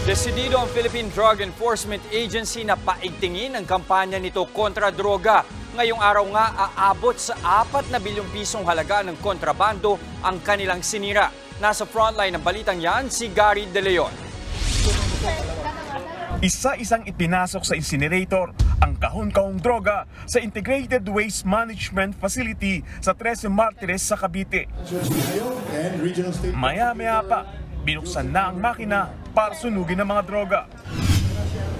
Desidido ang Philippine Drug Enforcement Agency na paigtingin ang kampanya nito kontra droga. Ngayong araw nga aabot sa 4 na bilyong pisong halaga ng kontrabando ang kanilang sinira. Nasa frontline ng balitang yan si Gary De Leon. Isa-isang ipinasok sa incinerator ang kahon-kahong droga sa Integrated Waste Management Facility sa 13 Martires sa Cavite. Maya-maya pa, binuksan na ang makina para sunugin ang mga droga.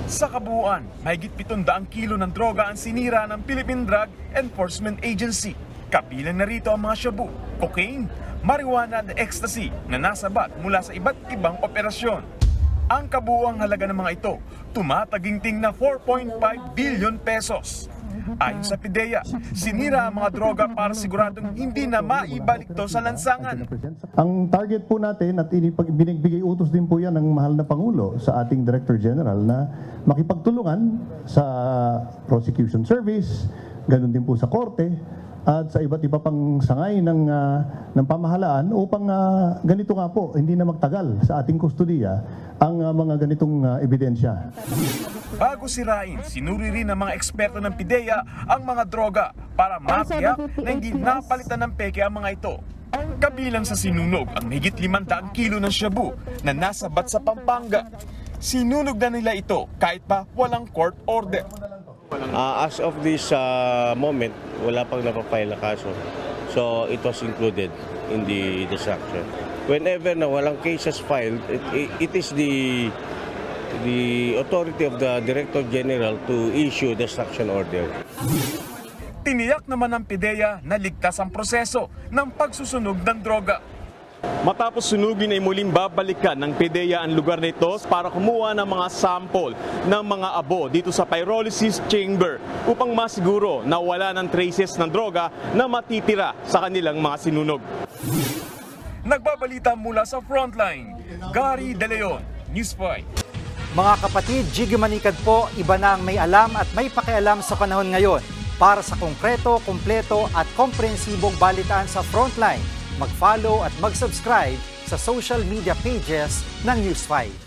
Sa kabuuan, mahigit 700 kilo ng droga ang sinira ng Philippine Drug Enforcement Agency. Kabilang na rito ang mga shabu, cocaine, marijuana at ecstasy na nasabat mula sa iba't ibang operasyon. Ang kabuuang halaga ng mga ito, tumataginting na 4.5 billion pesos. Ayon sa PIDEA, sinira ang mga droga para siguradong hindi na maibalik to sa lansangan. Ang target po natin at binigbigay utos din po yan ng mahal na Pangulo sa ating Director General na makipagtulungan sa prosecution service, ganun din po sa korte, at sa iba't iba pang sangay ng pamahalaan upang ganito nga po, hindi na magtagal sa ating kustudiya ang mga ganitong ebidensya. Bago sirain, sinuri rin ng mga eksperto ng PIDEA ang mga droga para matiyak na hindi napalitan ng peke ang mga ito. Kabilang sa sinunog ang higit 500 kilo ng shabu na nasabat sa Pampanga. Sinunog na nila ito kahit pa walang court order. As of this moment, wala pang napapile na kaso. So it was included in the destruction. Whenever na walang cases filed, it is the authority of the Director General to issue destruction order. Tiniyak naman ng PIDEA na ligtas ang proseso ng pagsusunog ng droga. Matapos sunugin ay muling babalikan ng PIDEA ang lugar nito para kumuha ng mga sample ng mga abo dito sa pyrolysis chamber upang masiguro na wala ng traces ng droga na matitira sa kanilang mga sinunog. Nagbabalita mula sa frontline, Gary De Leon, News 5. Mga kapatid, Jiggy Manikad po, iba na ang may alam at may pakialam sa panahon ngayon. Para sa konkreto, kumpleto at komprehensibong balitaan sa frontline, mag-follow at mag-subscribe sa social media pages ng News 5.